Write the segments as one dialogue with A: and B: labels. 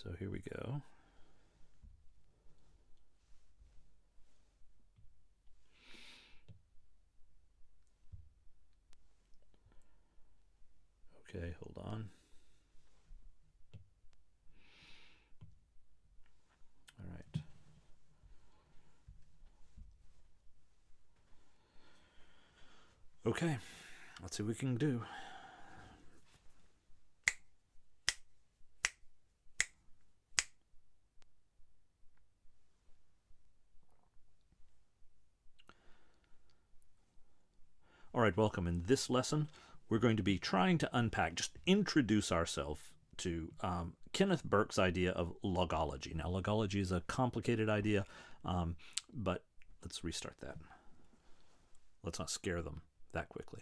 A: So here we go. Okay, hold on. All right. Okay, let's see what we can do. All right, welcome. In this lesson, we're going to be trying to unpack, just introduce ourselves to Kenneth Burke's idea of logology. Now, logology is a complicated idea, but let's restart that. Let's not scare them that quickly.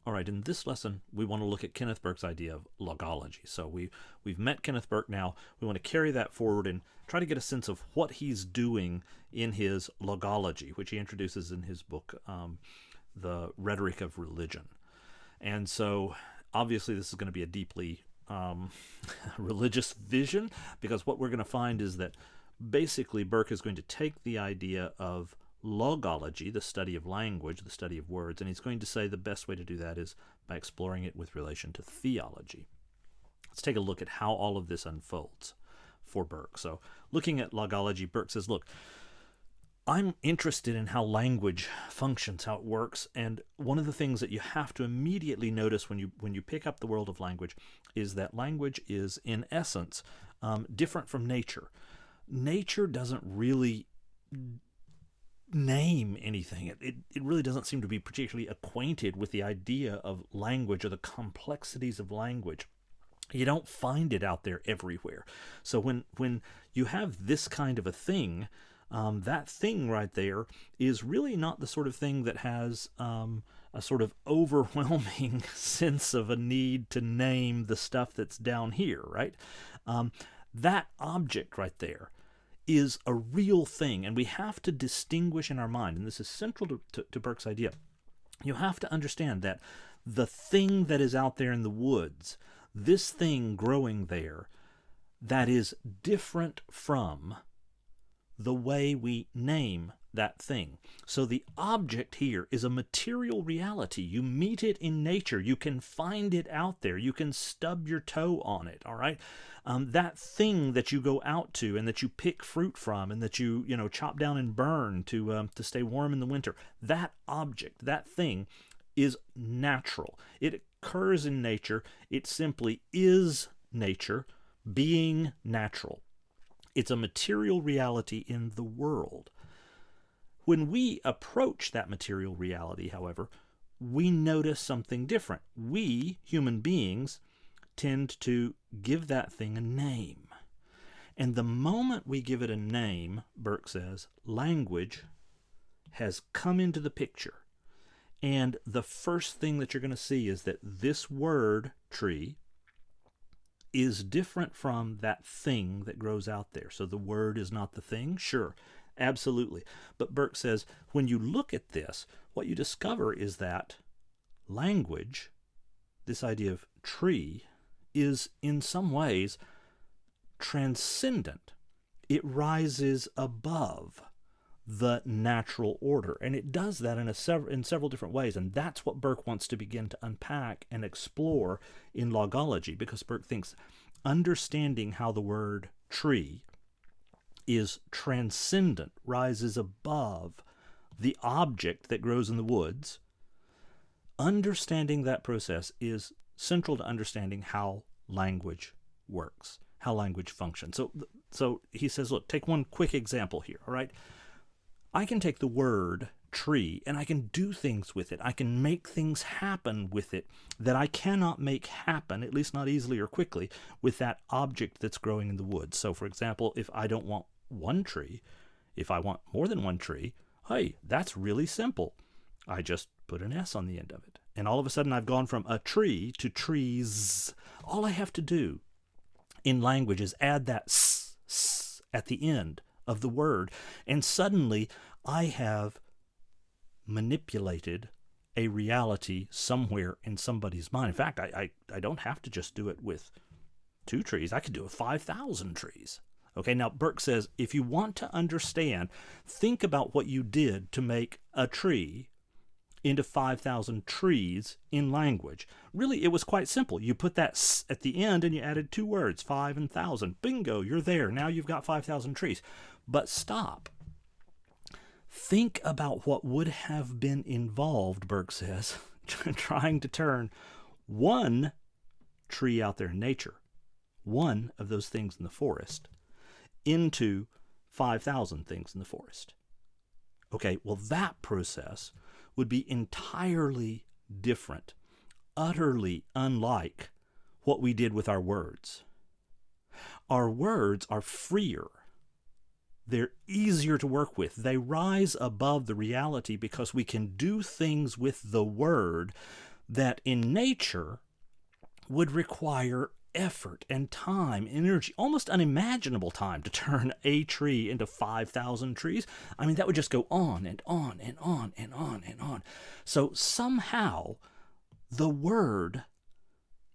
A: All right, in this lesson, we want to look at Kenneth Burke's idea of logology. So we've met Kenneth Burke now. We want to carry that forward and try to get a sense of what he's doing in his logology, which he introduces in his book, The Rhetoric of Religion. And so, obviously, this is going to be a deeply religious vision, because what we're going to find is that basically Burke is going to take the idea of logology, the study of language, the study of words, and he's going to say the best way to do that is by exploring it with relation to theology. Let's take a look at how all of this unfolds for Burke. So, looking at logology, Burke says, look, I'm interested in how language functions, how it works, and one of the things that you have to immediately notice when you pick up the world of language is that language is, in essence, different from nature. Nature doesn't really name anything. It really doesn't seem to be particularly acquainted with the idea of language or the complexities of language. You don't find it out there everywhere. So when you have this kind of a thing, that thing right there is really not the sort of thing that has a sort of overwhelming sense of a need to name the stuff that's down here, right? That object right there is a real thing, and we have to distinguish in our mind, and this is central to Burke's idea. You have to understand that the thing that is out there in the woods, this thing growing there, that is different from the way we name that thing. So the object here is a material reality. You meet it in nature. You can find it out there. You can stub your toe on it, all right? That thing that you go out to and that you pick fruit from and that you chop down and burn to stay warm in the winter, that object, that thing is natural. It occurs in nature. It simply is nature being natural. It's a material reality in the world. When we approach that material reality, however, we notice something different. We, human beings, tend to give that thing a name. And the moment we give it a name, Burke says, language has come into the picture. And the first thing that you're going to see is that this word, tree, is different from that thing that grows out there. So the word is not the thing? Sure, absolutely. But Burke says, when you look at this, what you discover is that language, this idea of tree, is in some ways transcendent. It rises above the natural order, and it does that in several different ways, and that's what Burke wants to begin to unpack and explore in logology, because Burke thinks understanding how the word tree is transcendent, rises above the object that grows in the woods, understanding that process is central to understanding how language works, how language functions. So he says, look, take one quick example here, all right? I can take the word tree and I can do things with it. I can make things happen with it that I cannot make happen, at least not easily or quickly, with that object that's growing in the woods. So, for example, if I don't want one tree, if I want more than one tree, hey, that's really simple. I just put an S on the end of it. And all of a sudden I've gone from a tree to trees. All I have to do in language is add that s at the end of the word, and suddenly I have manipulated a reality somewhere in somebody's mind. In fact, I don't have to just do it with 2 trees. I could do it with 5,000 trees. Okay, now Burke says, if you want to understand, think about what you did to make a tree into 5,000 trees in language. Really, it was quite simple. You put that s at the end and you added 2 words, 5 and 1,000. Bingo, you're there. Now you've got 5,000 trees. But stop. Think about what would have been involved, Burke says, trying to turn one tree out there in nature, one of those things in the forest, into 5,000 things in the forest. Okay, well, that process would be entirely different, utterly unlike what we did with our words. Our words are freer. They're easier to work with. They rise above the reality because we can do things with the word that in nature would require effort and time, energy, almost unimaginable time to turn a tree into 5,000 trees. I mean, that would just go on and on and on and on and on. So somehow the word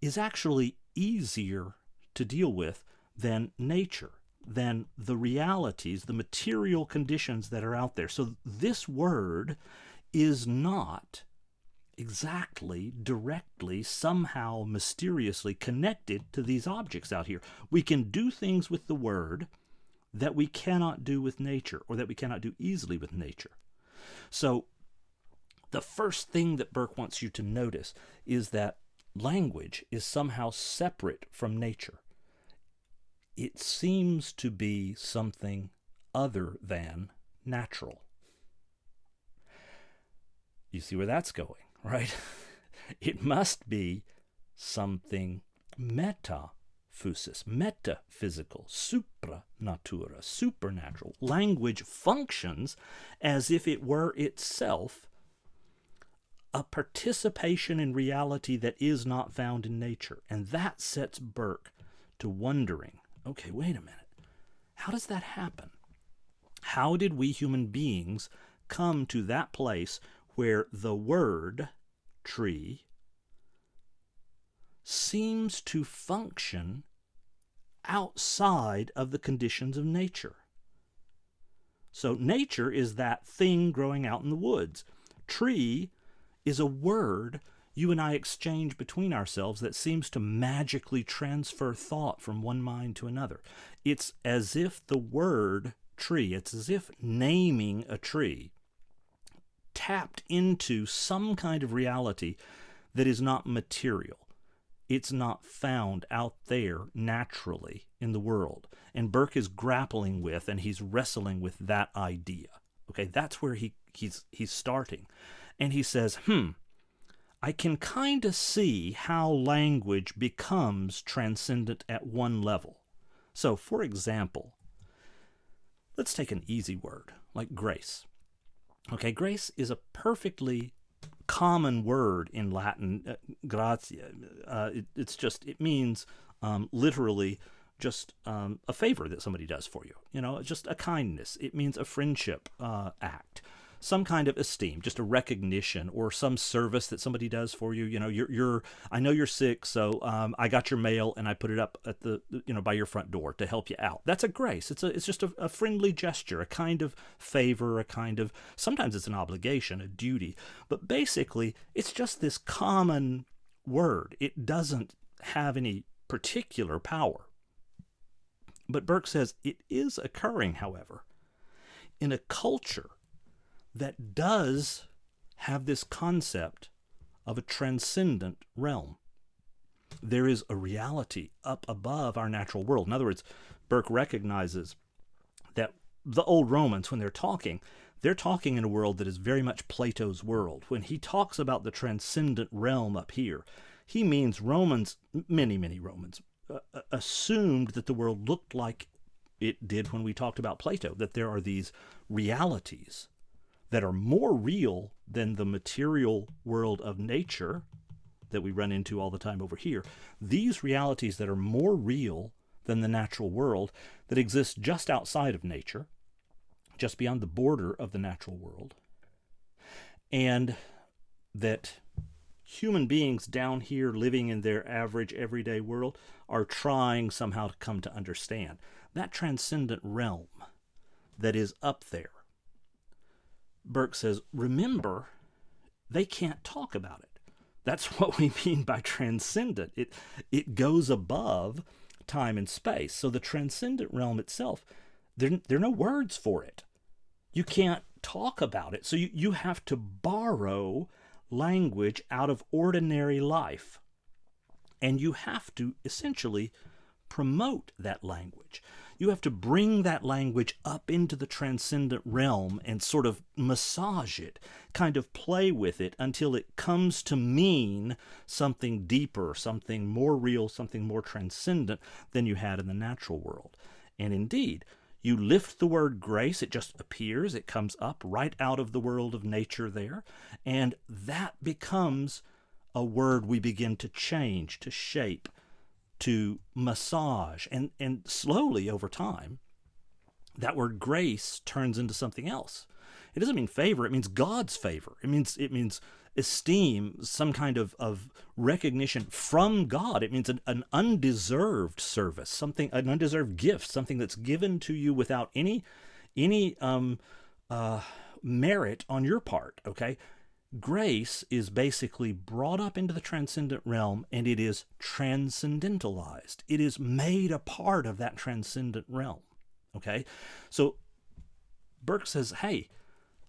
A: is actually easier to deal with than nature, than the realities, the material conditions that are out there. So this word is not exactly, directly, somehow mysteriously connected to these objects out here. We can do things with the word that we cannot do with nature, or that we cannot do easily with nature. So the first thing that Burke wants you to notice is that language is somehow separate from nature. It seems to be something other than natural. You see where that's going, right? It must be something metaphysis, metaphysical, supra natura, supernatural. Language functions as if it were itself a participation in reality that is not found in nature. And that sets Burke to wondering, okay, wait a minute. How does that happen? How did we human beings come to that place where the word tree seems to function outside of the conditions of nature? So nature is that thing growing out in the woods. Tree is a word you and I exchange between ourselves that seems to magically transfer thought from one mind to another. It's as if the word tree, it's as if naming a tree tapped into some kind of reality that is not material. It's not found out there naturally in the world. And Burke is grappling with and he's wrestling with that idea. Okay, that's where he's starting. And he says, I can kind of see how language becomes transcendent at one level. So, for example, let's take an easy word like grace. Okay, grace is a perfectly common word in Latin, gratia. It means literally just a favor that somebody does for you. You know, just a kindness. It means a friendship act. Some kind of esteem, just a recognition, or some service that somebody does for you. You know, I know you're sick, so I got your mail and I put it up at the, by your front door to help you out. That's a grace. It's just a friendly gesture, a kind of favor, a kind of, sometimes it's an obligation, a duty, but basically it's just this common word. It doesn't have any particular power. But Burke says it is occurring, however, in a culture that does have this concept of a transcendent realm. There is a reality up above our natural world. In other words, Burke recognizes that the old Romans, when they're talking in a world that is very much Plato's world. When he talks about the transcendent realm up here, he means Romans, many Romans, assumed that the world looked like it did when we talked about Plato, that there are these realities that are more real than the material world of nature that we run into all the time over here. These realities that are more real than the natural world that exist just outside of nature, just beyond the border of the natural world. and that human beings down here living in their average everyday world are trying somehow to come to understand. That transcendent realm that is up there, Burke says, remember, they can't talk about it. That's what we mean by transcendent. It goes above time and space. So the transcendent realm itself, there are no words for it. You can't talk about it. So you have to borrow language out of ordinary life. And you have to essentially promote that language. You have to bring that language up into the transcendent realm and sort of massage it, kind of play with it until it comes to mean something deeper, something more real, something more transcendent than you had in the natural world. And indeed, you lift the word grace, it just appears, it comes up right out of the world of nature there, and that becomes a word we begin to change, to shape, to massage, and slowly over time, that word grace turns into something else. It doesn't mean favor, it means God's favor. It means esteem, some kind of recognition from God. It means an undeserved service, an undeserved gift, something that's given to you without any merit on your part, okay? Grace is basically brought up into the transcendent realm, and it is transcendentalized. It is made a part of that transcendent realm, okay? So Burke says, hey,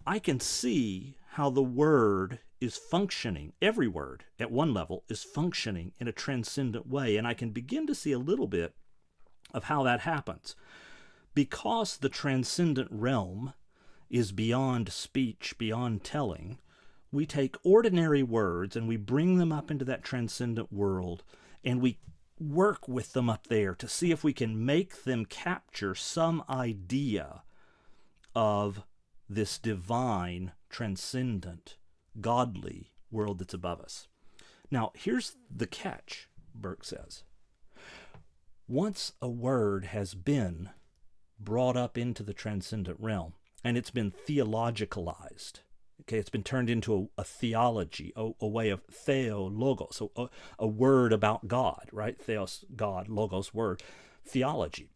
A: I can see how the word is functioning. Every word at one level is functioning in a transcendent way, and I can begin to see a little bit of how that happens. Because the transcendent realm is beyond speech, beyond telling, we take ordinary words and we bring them up into that transcendent world, and we work with them up there to see if we can make them capture some idea of this divine, transcendent, godly world that's above us. Now, here's the catch, Burke says. Once a word has been brought up into the transcendent realm, and it's been theologicalized, okay, it's been turned into a theology, a way of theologos, so a word about God, right? Theos, God, logos, word, theology.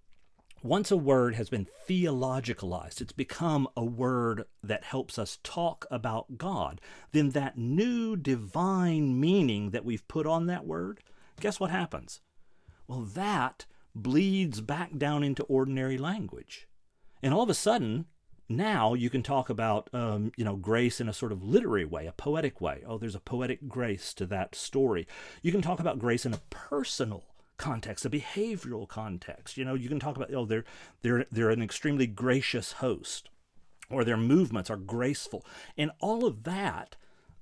A: Once a word has been theologicalized, it's become a word that helps us talk about God, then that new divine meaning that we've put on that word, guess what happens? Well, that bleeds back down into ordinary language. And all of a sudden, now you can talk about, grace in a sort of literary way, a poetic way. Oh, there's a poetic grace to that story. You can talk about grace in a personal context, a behavioral context. You can talk about, they're an extremely gracious host, or their movements are graceful. And all of that,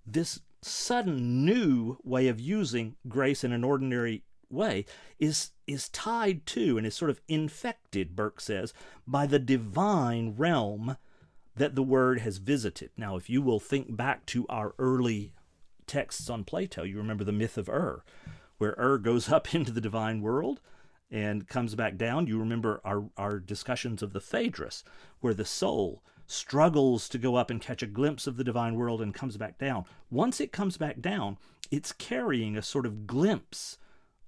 A: this sudden new way of using grace in an ordinary way is tied to and is sort of infected, Burke says, by the divine realm that the word has visited. Now, if you will think back to our early texts on Plato, you remember the myth of where goes up into the divine world and comes back down. You remember our discussions of the Phaedrus, where the soul struggles to go up and catch a glimpse of the divine world and comes back down. Once it comes back down, it's carrying a sort of glimpse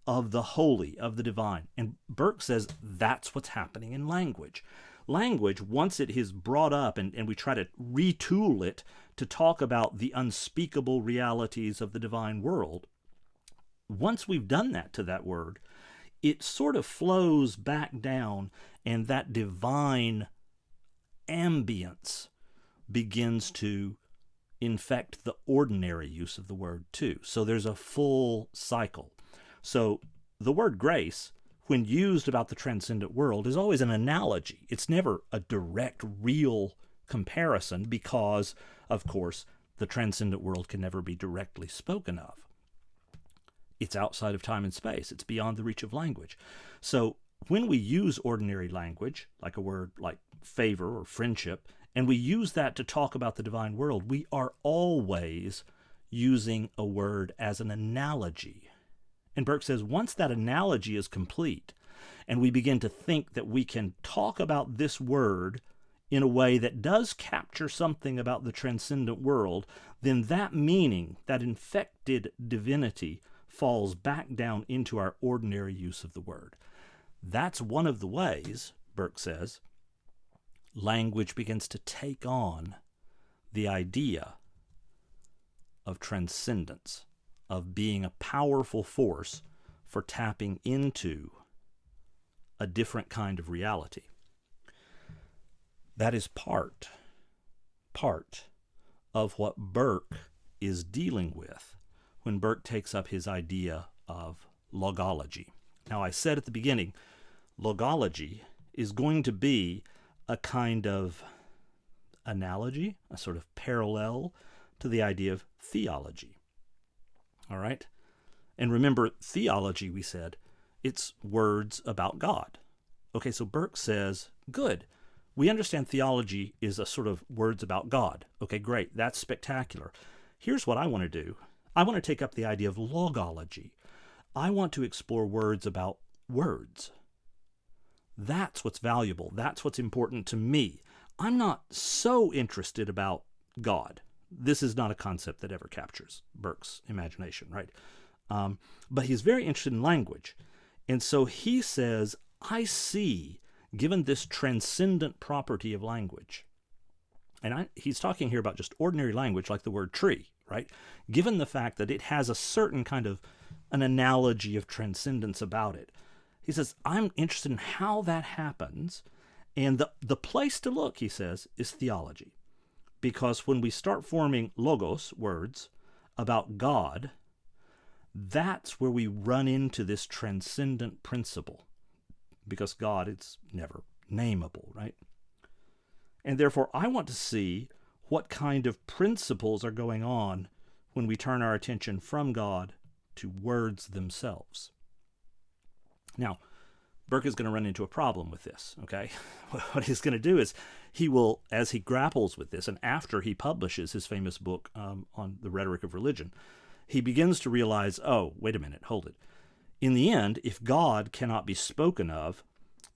A: of the holy, of the divine. And Burke says that's what's happening in language. Language, once it is brought up and we try to retool it to talk about the unspeakable realities of the divine world, once we've done that to that word, it sort of flows back down, and that divine ambience begins to infect the ordinary use of the word too. So there's a full cycle. So the word grace, when used about the transcendent world, is always an analogy. It's never a direct, real comparison because, of course, the transcendent world can never be directly spoken of. It's outside of time and space. It's beyond the reach of language. So when we use ordinary language, like a word like favor or friendship, and we use that to talk about the divine world, we are always using a word as an analogy. And Burke says once that analogy is complete, and we begin to think that we can talk about this word in a way that does capture something about the transcendent world, then that meaning, that infected divinity, falls back down into our ordinary use of the word. That's one of the ways, Burke says, language begins to take on the idea of transcendence, of being a powerful force for tapping into a different kind of reality. That is part of what Burke is dealing with when Burke takes up his idea of logology. Now, I said at the beginning, logology is going to be a kind of analogy, a sort of parallel to the idea of theology. All right? And remember, theology, we said, it's words about God. Okay, so Burke says, good. We understand theology is a sort of words about God. Okay, great. That's spectacular. Here's what I want to do. I want to take up the idea of logology. I want to explore words about words. That's what's valuable. That's what's important to me. I'm not so interested about God. This is not a concept that ever captures Burke's imagination, right? But he's very interested in language. And so he says, I see, given this transcendent property of language, and he's talking here about just ordinary language like the word tree, right? Given the fact that it has a certain kind of an analogy of transcendence about it, he says, I'm interested in how that happens. And the place to look, he says, is theology. Because when we start forming logos, words, about God, that's where we run into this transcendent principle. Because God, it's never nameable, right? And therefore, I want to see what kind of principles are going on when we turn our attention from God to words themselves. Now, Burke is going to run into a problem with this, okay? What he's going to do is he will, as he grapples with this, and after he publishes his famous book on the rhetoric of religion, he begins to realize, oh, wait a minute, hold it. In the end, if God cannot be spoken of,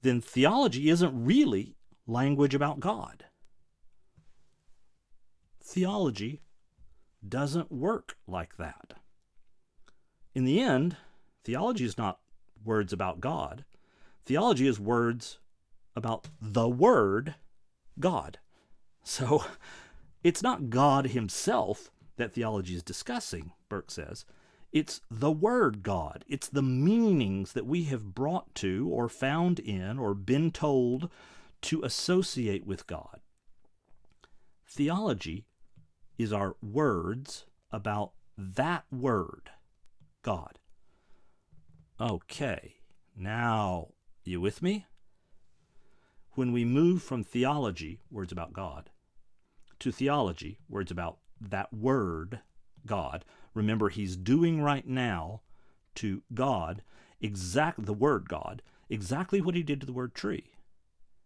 A: then theology isn't really language about God. Theology doesn't work like that. In the end, theology is not words about God. Theology is words about the Word, God. So it's not God himself that theology is discussing, Burke says. It's the Word God. It's the meanings that we have brought to or found in or been told to associate with God. Theology is our words about that Word, God. Okay, now, you with me? When we move from theology, words about God, to theology, words about that Word, God, remember he's doing right now to God, the Word God, exactly what he did to the word tree.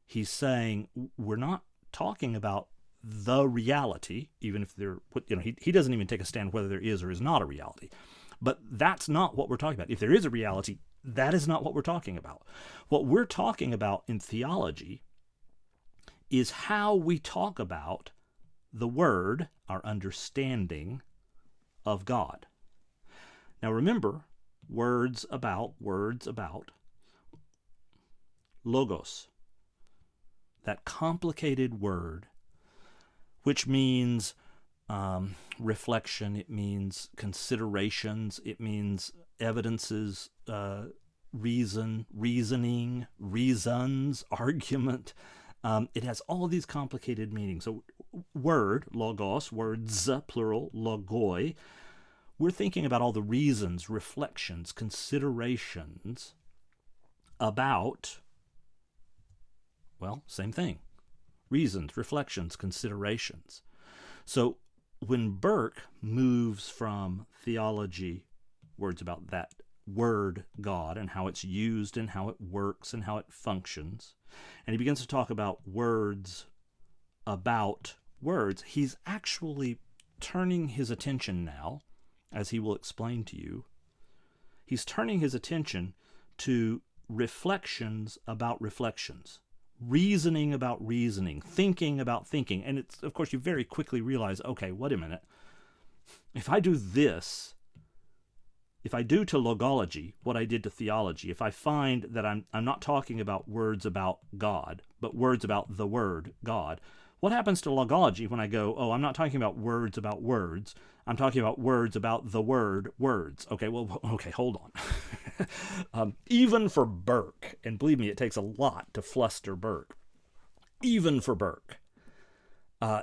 A: He's saying we're not talking about the reality, even if he doesn't even take a stand whether there is or is not a reality. But that's not what we're talking about. If there is a reality, that is not what we're talking about. What we're talking about in theology is how we talk about the Word, our understanding of God. Now remember, words about, logos, that complicated word, which means reflection, it means considerations, it means evidences, reasoning, reasons, argument. It has all these complicated meanings. So word, logos, words, plural, logoi, we're thinking about all the reasons, reflections, considerations about, well, same thing. Reasons, reflections, considerations. So when Burke moves from theology, words about that Word God and how it's used and how it works and how it functions, and he begins to talk about words about words, he's actually turning his attention now, as he will explain to you, he's turning his attention to reflections about reflections. reasoning about reasoning, thinking about thinking. And it's, of course, you very quickly realize, okay, wait a minute. If I do this, if I do to logology what I did to theology, if I find that I'm not talking about words about God, but words about the word God, what happens to logology when I go, oh, I'm not talking about words, I'm talking about words about the word words. Okay, well, okay, hold on. Even for Burke, and believe me, it takes a lot to fluster Burke, even for Burke,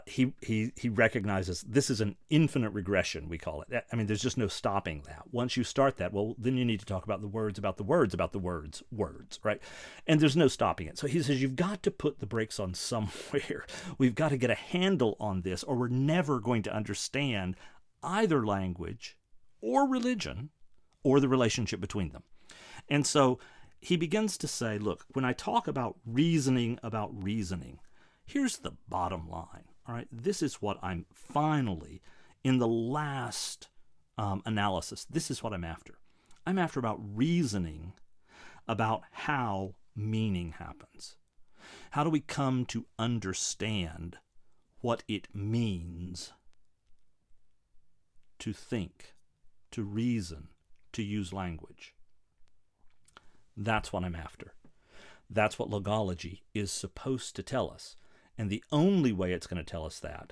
A: he recognizes this is an infinite regression, we call it. I mean, there's just no stopping that. Once you start that, well, then you need to talk about the words, about the words, about the words, right? And there's no stopping it. So he says, you've got to put the brakes on somewhere. We've got to get a handle on this, or we're never going to understand either language or religion or the relationship between them. And so he begins to say, look, when I talk about reasoning, here's the bottom line. All right, this is what I'm finally, in the last analysis, this is what I'm after. I'm after about reasoning about how meaning happens. How do we come to understand what it means to think, to reason, to use language? That's what I'm after. That's what logology is supposed to tell us. And the only way it's going to tell us that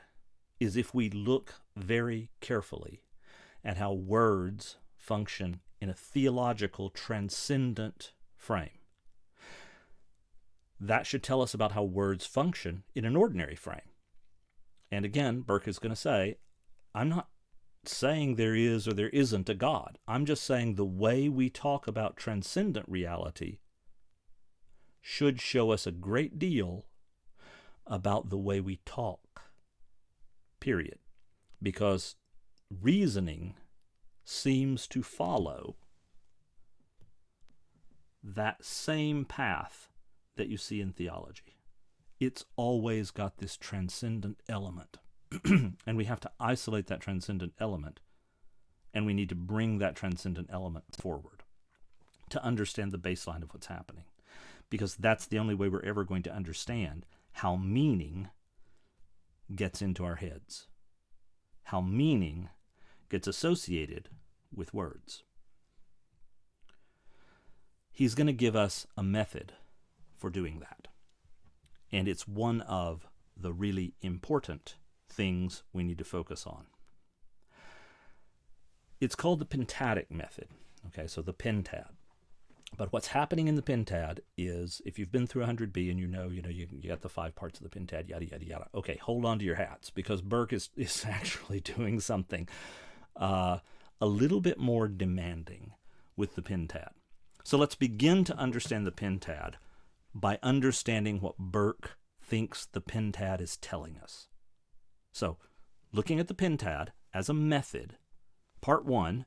A: is if we look very carefully at how words function in a theological, transcendent frame. That should tell us about how words function in an ordinary frame. And again, Burke is going to say, I'm not saying there is or there isn't a God. I'm just saying the way we talk about transcendent reality should show us a great deal about the way we talk, period. Because reasoning seems to follow that same path that you see in theology. It's always got this transcendent element. And we have to isolate that transcendent element, and we need to bring that transcendent element forward to understand the baseline of what's happening. Because that's the only way we're ever going to understand how meaning gets into our heads, how meaning gets associated with words. He's going to give us a method for doing that. And it's one of the really important things we need to focus on. It's called the pentadic method. Okay, so the pentad. But what's happening in the pentad is, if you've been through 100B and you got the 5 parts of the pentad, yada, yada, yada. Okay, hold on to your hats, because Burke is actually doing something a little bit more demanding with the pentad. So let's begin to understand the pentad by understanding what Burke thinks the pentad is telling us. So, looking at the pentad as a method, part 1,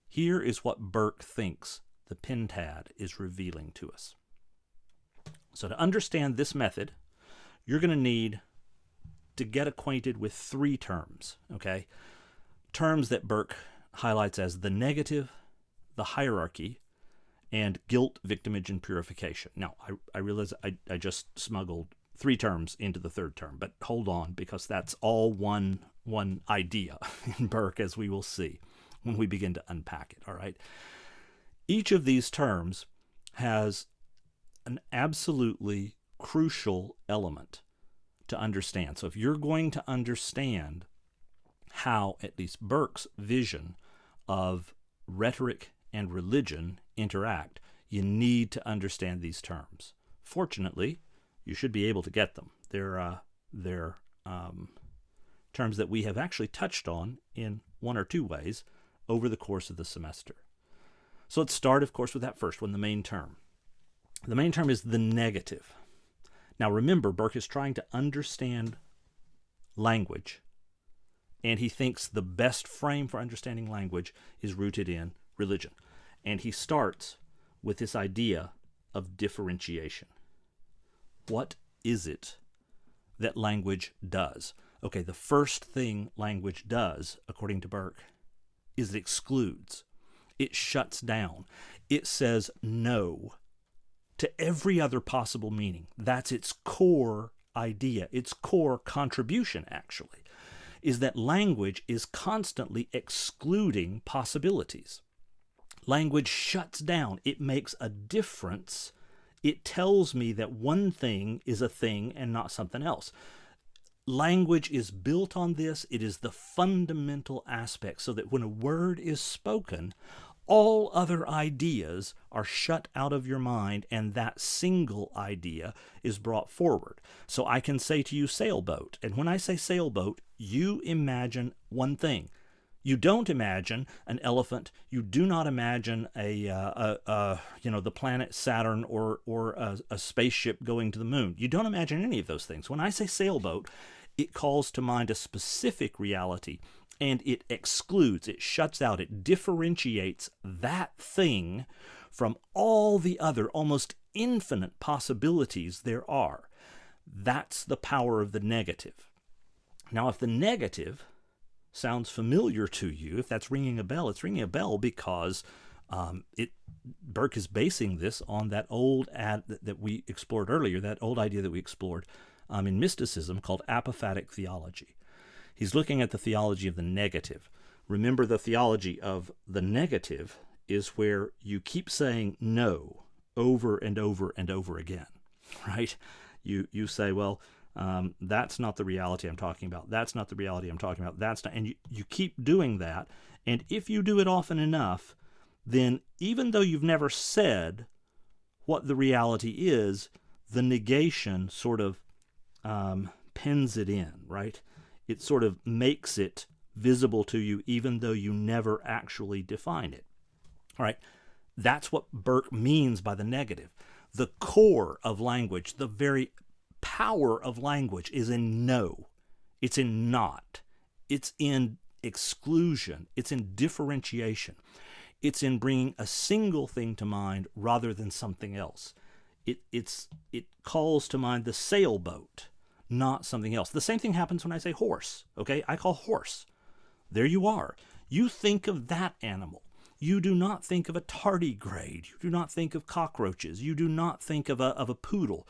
A: here is what Burke thinks the pentad is revealing to us. So to understand this method, you're going to need to get acquainted with 3 terms, okay? Terms that Burke highlights as the negative, the hierarchy, and guilt, victimage, and purification. Now, I realize I just smuggled 3 terms into the 3rd term, but hold on, because that's all one idea in Burke, as we will see when we begin to unpack it, all right? Each of these terms has an absolutely crucial element to understand. So if you're going to understand how at least Burke's vision of rhetoric and religion interact, you need to understand these terms. Fortunately, you should be able to get them. They're terms that we have actually touched on in 1 or 2 ways over the course of the semester. So let's start, of course, with that first one, the main term. The main term is the negative. Now remember, Burke is trying to understand language, and he thinks the best frame for understanding language is rooted in religion. And he starts with this idea of differentiation. What is it that language does? Okay, the first thing language does, according to Burke, is it excludes. It shuts down. It says no to every other possible meaning. That's its core idea, its core contribution, actually, is that language is constantly excluding possibilities. Language shuts down. It makes a difference. It tells me that one thing is a thing and not something else. Language is built on this. It is the fundamental aspect, so that when a word is spoken, all other ideas are shut out of your mind, and that single idea is brought forward. So I can say to you sailboat, and when I say sailboat, you imagine one thing. You don't imagine an elephant. You do not imagine the planet Saturn or a spaceship going to the moon. You don't imagine any of those things. When I say sailboat, it calls to mind a specific reality, and it excludes, it shuts out, it differentiates that thing from all the other almost infinite possibilities there are. That's the power of the negative. Now, if the negative sounds familiar to you, if that's ringing a bell, it's ringing a bell because Burke is basing this on that old ad that we explored earlier, that old idea that we explored in mysticism called apophatic theology. He's looking at the theology of the negative. Remember, the theology of the negative is where you keep saying no over and over and over again, right? You say, well, that's not the reality I'm talking about. That's not the reality I'm talking about. That's not, and you keep doing that. And if you do it often enough, then even though you've never said what the reality is, the negation sort of pins it in, right? It sort of makes it visible to you even though you never actually define it. All right, that's what Burke means by the negative. The core of language, the very power of language is in no. It's in not. It's in exclusion. It's in differentiation. It's in bringing a single thing to mind rather than something else. It calls to mind the sailboat, not something else. The same thing happens when I say horse, okay? I call horse. There you are. You think of that animal. You do not think of a tardigrade. You do not think of cockroaches. You do not think of a poodle.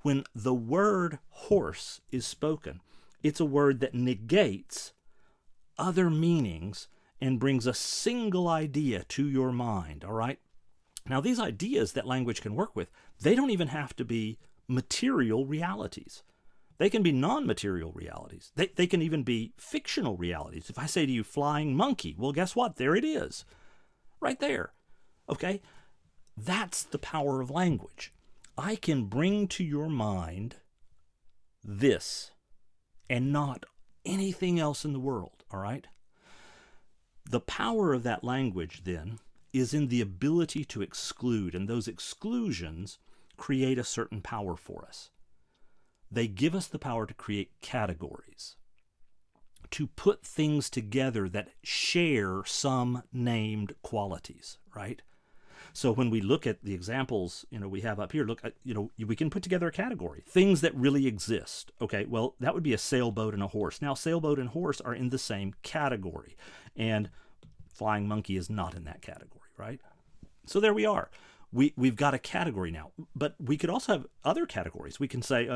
A: When the word horse is spoken, it's a word that negates other meanings and brings a single idea to your mind, all right? Now, these ideas that language can work with, they don't even have to be material realities. They can be non-material realities. They can even be fictional realities. If I say to you, flying monkey, well, guess what? There it is. Right there. Okay? That's the power of language. I can bring to your mind this and not anything else in the world, all right? The power of that language, then, is in the ability to exclude, and those exclusions create a certain power for us. They give us the power to create categories, to put things together that share some named qualities, right? So when we look at the examples, we have up here, look at, we can put together a category, things that really exist. Okay, well, that would be a sailboat and a horse. Now, sailboat and horse are in the same category, and flying monkey is not in that category, right? So there we are. We've got a category now, but we could also have other categories. We can say,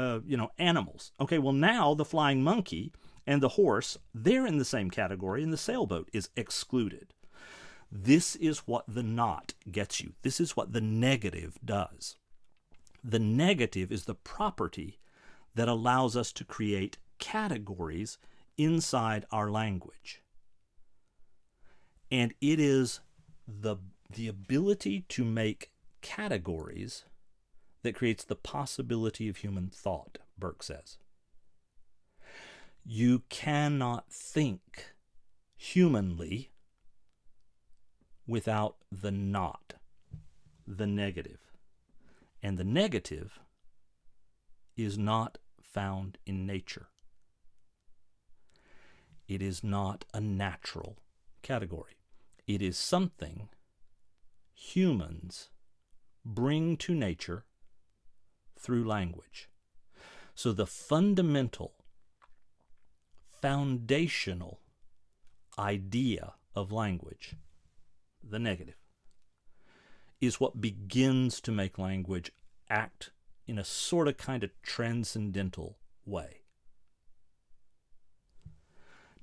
A: animals. Okay, well, now the flying monkey and the horse, they're in the same category, and the sailboat is excluded. This is what the not gets you. This is what the negative does. The negative is the property that allows us to create categories inside our language. And it is the ability to make categories that creates the possibility of human thought, Burke says. You cannot think humanly without the not, the negative. And the negative is not found in nature. It is not a natural category. It is something humans bring to nature through language. So the fundamental, foundational idea of language, the negative, is what begins to make language act in a sort of kind of transcendental way.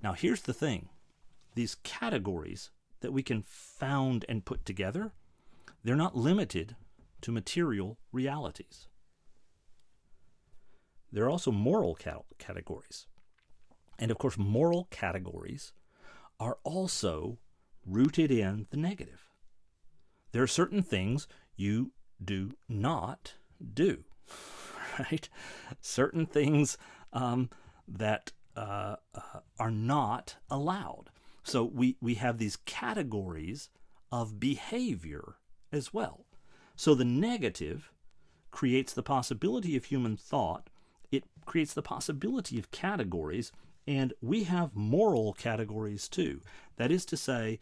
A: Now, here's the thing. These categories that we can found and put together, they're not limited to material realities. There are also moral categories. And of course, moral categories are also rooted in the negative. There are certain things you do not do, right? Certain things that are not allowed. So we have these categories of behavior as well. So the negative creates the possibility of human thought. It creates the possibility of categories, and we have moral categories too. That is to say,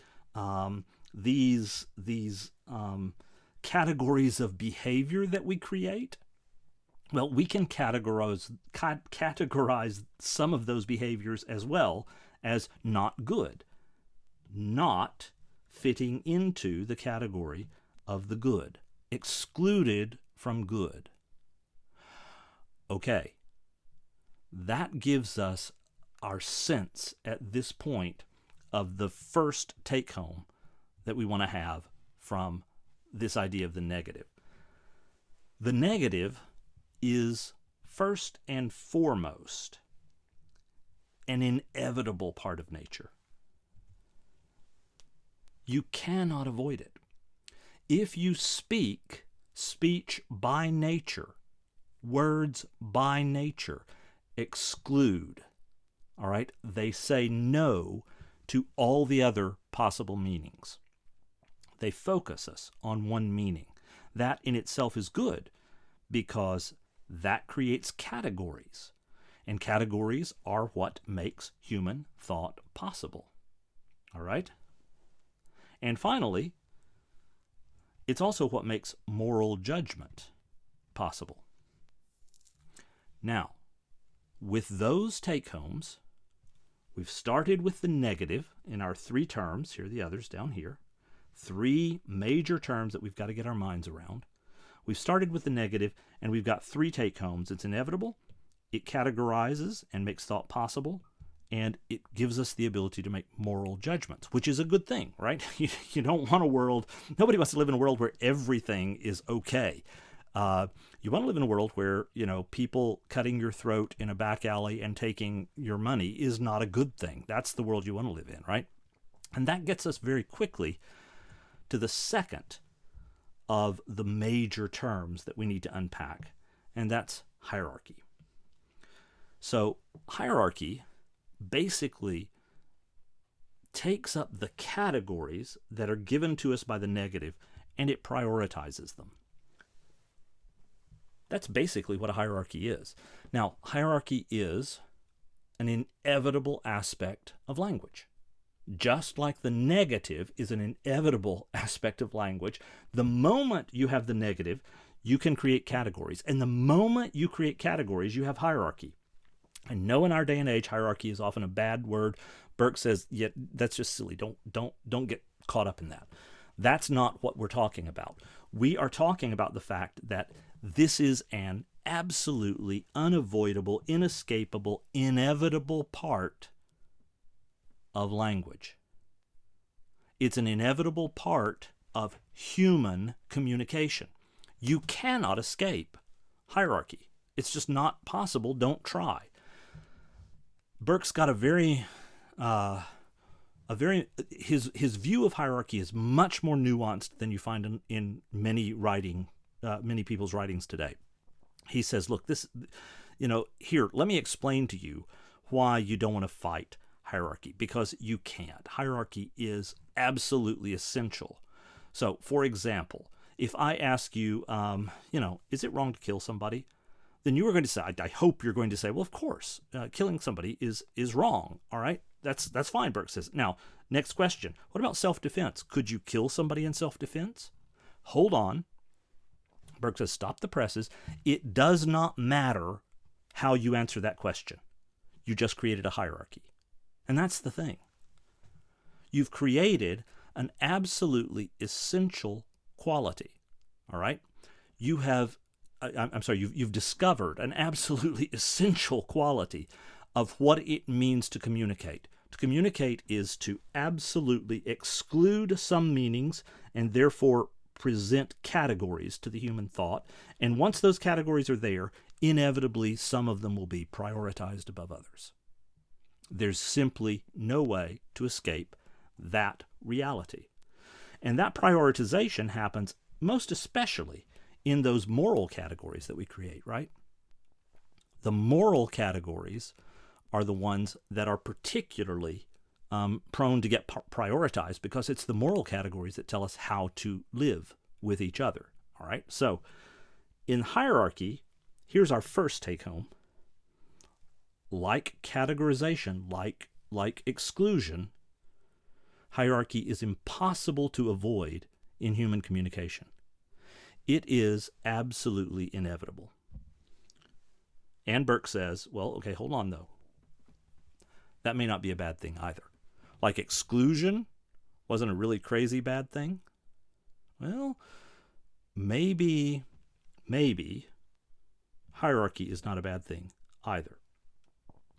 A: these categories of behavior that we create, well, we can categorize some of those behaviors as well as not good, not fitting into the category of the good, excluded from good. Okay, that gives us our sense at this point of the first take-home that we want to have from this idea of the negative. The negative is first and foremost an inevitable part of nature. You cannot avoid it. If you speak, speech by nature, words by nature exclude, all right? They say no to all the other possible meanings. They focus us on one meaning. That in itself is good because that creates categories. And categories are what makes human thought possible. All right? And finally, it's also what makes moral judgment possible. Now, with those take-homes, we've started with the negative in our three terms. Here are the others down here. Three major terms that we've got to get our minds around. We've started with the negative, and we've got three take-homes. It's inevitable, it categorizes and makes thought possible, and it gives us the ability to make moral judgments, which is a good thing, right? You don't want a world, nobody wants to live in a world where everything is okay. You want to live in a world where, people cutting your throat in a back alley and taking your money is not a good thing. That's the world you want to live in, right? And that gets us very quickly to the second of the major terms that we need to unpack, and that's hierarchy. So hierarchy basically takes up the categories that are given to us by the negative, and it prioritizes them. That's basically what a hierarchy is. Now, hierarchy is an inevitable aspect of language. Just like the negative is an inevitable aspect of language, the moment you have the negative, you can create categories. And the moment you create categories, you have hierarchy. I know in our day and age, hierarchy is often a bad word. Burke says, yeah, that's just silly. Don't get caught up in that. That's not what we're talking about. We are talking about the fact that this is an absolutely unavoidable, inescapable, inevitable part of language. It's an inevitable part of human communication. You cannot escape hierarchy. It's just not possible. Don't try. Burke's got his view of hierarchy is much more nuanced than you find in many people's writings today. He says, look, here, let me explain to you why you don't want to fight hierarchy, because you can't. Hierarchy is absolutely essential. So, for example, if I ask you, is it wrong to kill somebody? Then you are going to say, I hope you're going to say, well, of course, killing somebody is wrong. All right, that's fine, Burke says. Now, next question. What about self-defense? Could you kill somebody in self-defense? Hold on. Burke says, stop the presses. It does not matter how you answer that question. You just created a hierarchy. And that's the thing. You've created an absolutely essential quality. All right? You have I'm sorry, you've discovered an absolutely essential quality of what it means to communicate. To communicate is to absolutely exclude some meanings and therefore present categories to the human thought. And once those categories are there, inevitably some of them will be prioritized above others. There's simply no way to escape that reality. And that prioritization happens most especially in those moral categories that we create, right? The moral categories are the ones that are particularly prone to get prioritized, because it's the moral categories that tell us how to live with each other, all right? So in hierarchy, here's our first take home. Like categorization, like exclusion, hierarchy is impossible to avoid in human communication. It is absolutely inevitable. Ann Burke says, well, okay, hold on though. That may not be a bad thing either. Like exclusion wasn't a really crazy bad thing. Well, maybe hierarchy is not a bad thing either.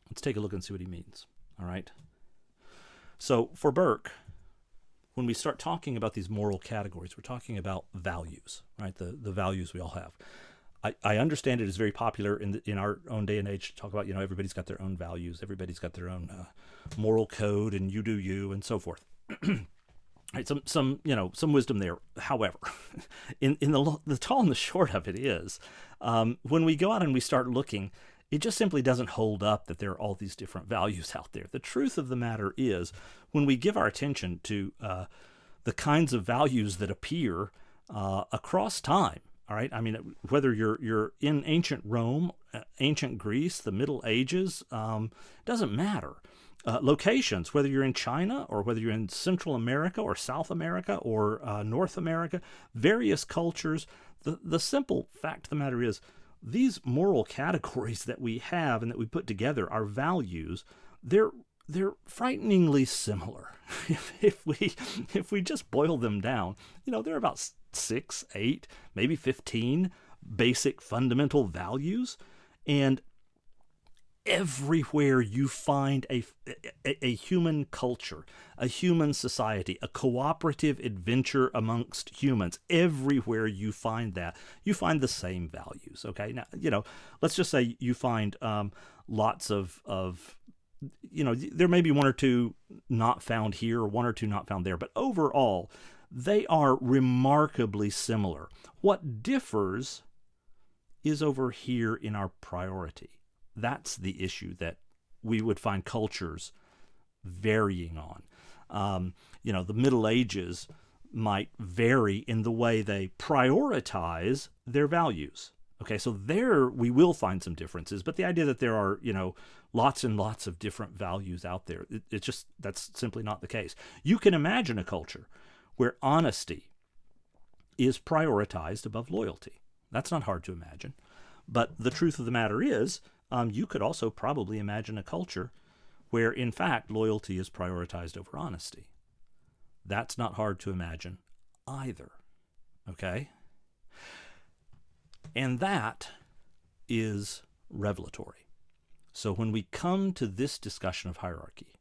A: Let's take a look and see what he means. All right. So for Burke, when we start talking about these moral categories, we're talking about values, right? The values we all have. I understand it is very popular in our own day and age to talk about, everybody's got their own values, everybody's got their own moral code, and you do you, and so forth. Right, some wisdom there. However, in the tall and the short of it is, when we go out and we start looking, it just simply doesn't hold up that there are all these different values out there. The truth of the matter is, when we give our attention to the kinds of values that appear across time, all right, I mean, whether you're in ancient Rome, ancient Greece, the Middle Ages, doesn't matter. Locations, whether you're in China or whether you're in Central America or South America or North America, various cultures, the simple fact of the matter is, these moral categories that we have and that we put together, our values, they're frighteningly similar. If we just boil them down, they're about 6, 8, maybe 15 basic fundamental values, and everywhere you find a human culture, a human society, a cooperative adventure amongst humans, everywhere you find that, you find the same values, okay? Now, let's just say you find lots of there may be one or two not found here or one or two not found there, but overall, they are remarkably similar. What differs is over here in our priority. That's the issue that we would find cultures varying on. The Middle Ages might vary in the way they prioritize their values. Okay, so there we will find some differences, but the idea that there are, lots and lots of different values out there, that's simply not the case. You can imagine a culture where honesty is prioritized above loyalty. That's not hard to imagine. But the truth of the matter is, you could also probably imagine a culture where, in fact, loyalty is prioritized over honesty. That's not hard to imagine either. Okay? And that is revelatory. So when we come to this discussion of hierarchy,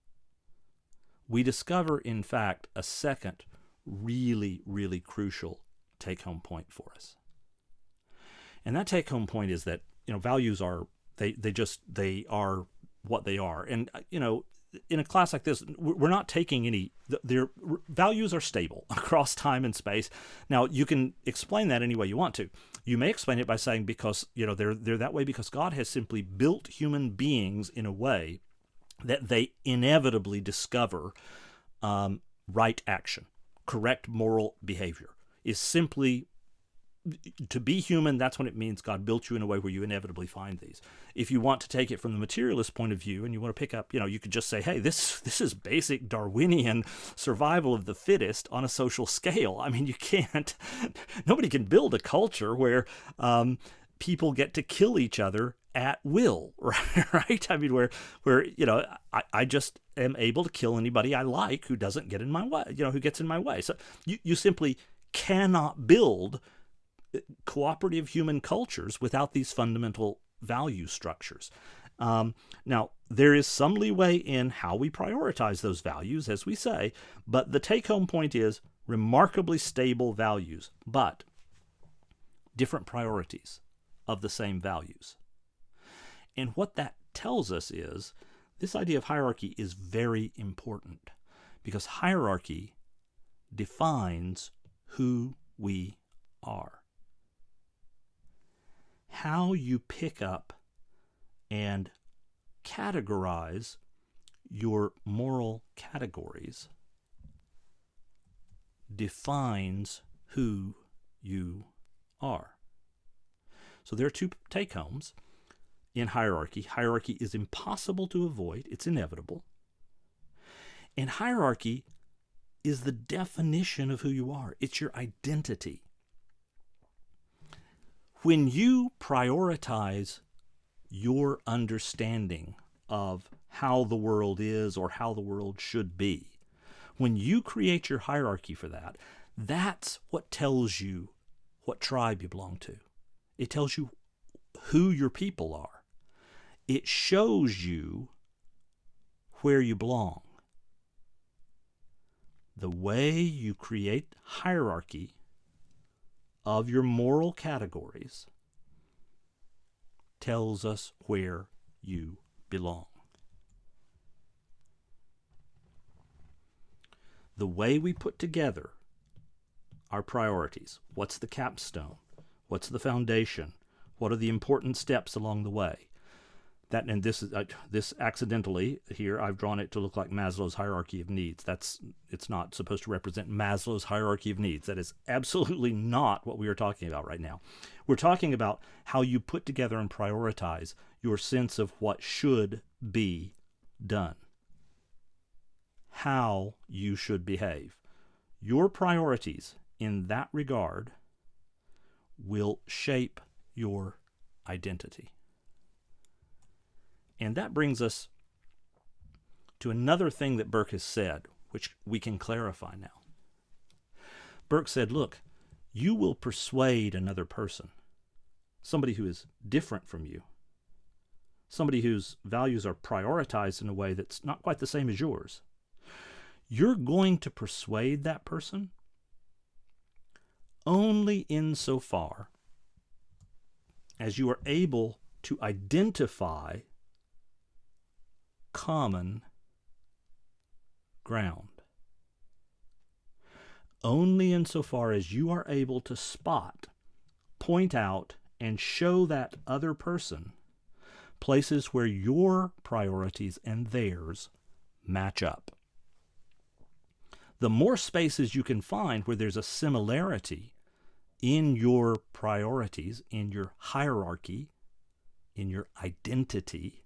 A: we discover, in fact, a second really, really crucial take-home point for us. And that take-home point is that, values are, they are what they are. And, in a class like this, we're not taking their values are stable across time and space. Now, you can explain that any way you want to. You may explain it by saying because, they're that way because God has simply built human beings in a way that they inevitably discover right action, correct moral behavior is simply. To be human, that's what it means. God built you in a way where you inevitably find these. If you want to take it from the materialist point of view and you want to pick up, you could just say, hey, this is basic Darwinian survival of the fittest on a social scale. I mean, nobody can build a culture where people get to kill each other at will, right? I mean, where I just am able to kill anybody I like who doesn't get in my way, who gets in my way. So you simply cannot build cooperative human cultures without these fundamental value structures. Now, there is some leeway in how we prioritize those values, as we say, but the take-home point is remarkably stable values, but different priorities of the same values. And what that tells us is this idea of hierarchy is very important, because hierarchy defines who we are. How you pick up and categorize your moral categories defines who you are. So there are two take-homes in hierarchy. Hierarchy is impossible to avoid. It's inevitable. And hierarchy is the definition of who you are. It's your identity. When you prioritize your understanding of how the world is or how the world should be, when you create your hierarchy for that, that's what tells you what tribe you belong to. It tells you who your people are. It shows you where you belong. The way you create hierarchy of your moral categories tells us where you belong. The way we put together our priorities, what's the capstone, what's the foundation, what are the important steps along the way, that, and this accidentally here I've drawn it to look like Maslow's hierarchy of needs. It's not supposed to represent Maslow's hierarchy of needs. That is absolutely not what we are talking about right now. We're talking about how you put together and prioritize your sense of what should be done, how you should behave. Your priorities in that regard will shape your identity. And that brings us to another thing that Burke has said, which we can clarify now. Burke said, look, you will persuade another person, somebody who is different from you, somebody whose values are prioritized in a way that's not quite the same as yours. You're going to persuade that person only insofar as you are able to identify common ground. Only insofar as you are able to spot, point out, and show that other person places where your priorities and theirs match up. The more spaces you can find where there's a similarity in your priorities, in your hierarchy, in your identity,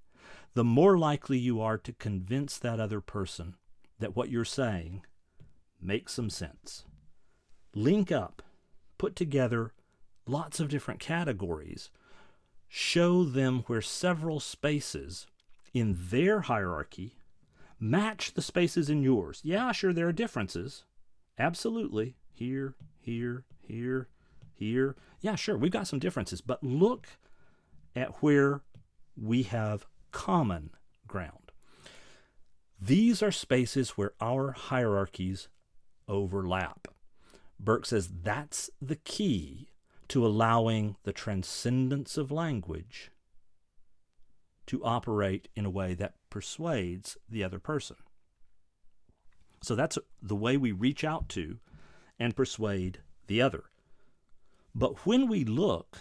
A: the more likely you are to convince that other person that what you're saying makes some sense. Link up, put together lots of different categories, show them where several spaces in their hierarchy match the spaces in yours. Yeah, sure, there are differences. Absolutely. Here, here, here, here. Yeah, sure, we've got some differences, but look at where we have common ground. These are spaces where our hierarchies overlap. Burke says that's the key to allowing the transcendence of language to operate in a way that persuades the other person. So that's the way we reach out to and persuade the other. But when we look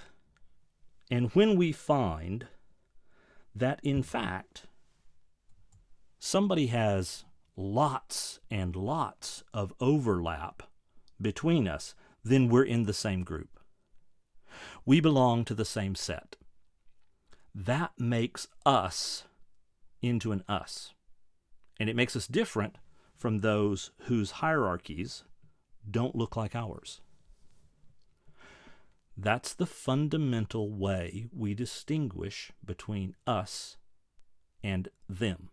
A: and when we find that, in fact, somebody has lots and lots of overlap between us, then we're in the same group. We belong to the same set. That makes us into an us. And it makes us different from those whose hierarchies don't look like ours. That's the fundamental way we distinguish between us and them.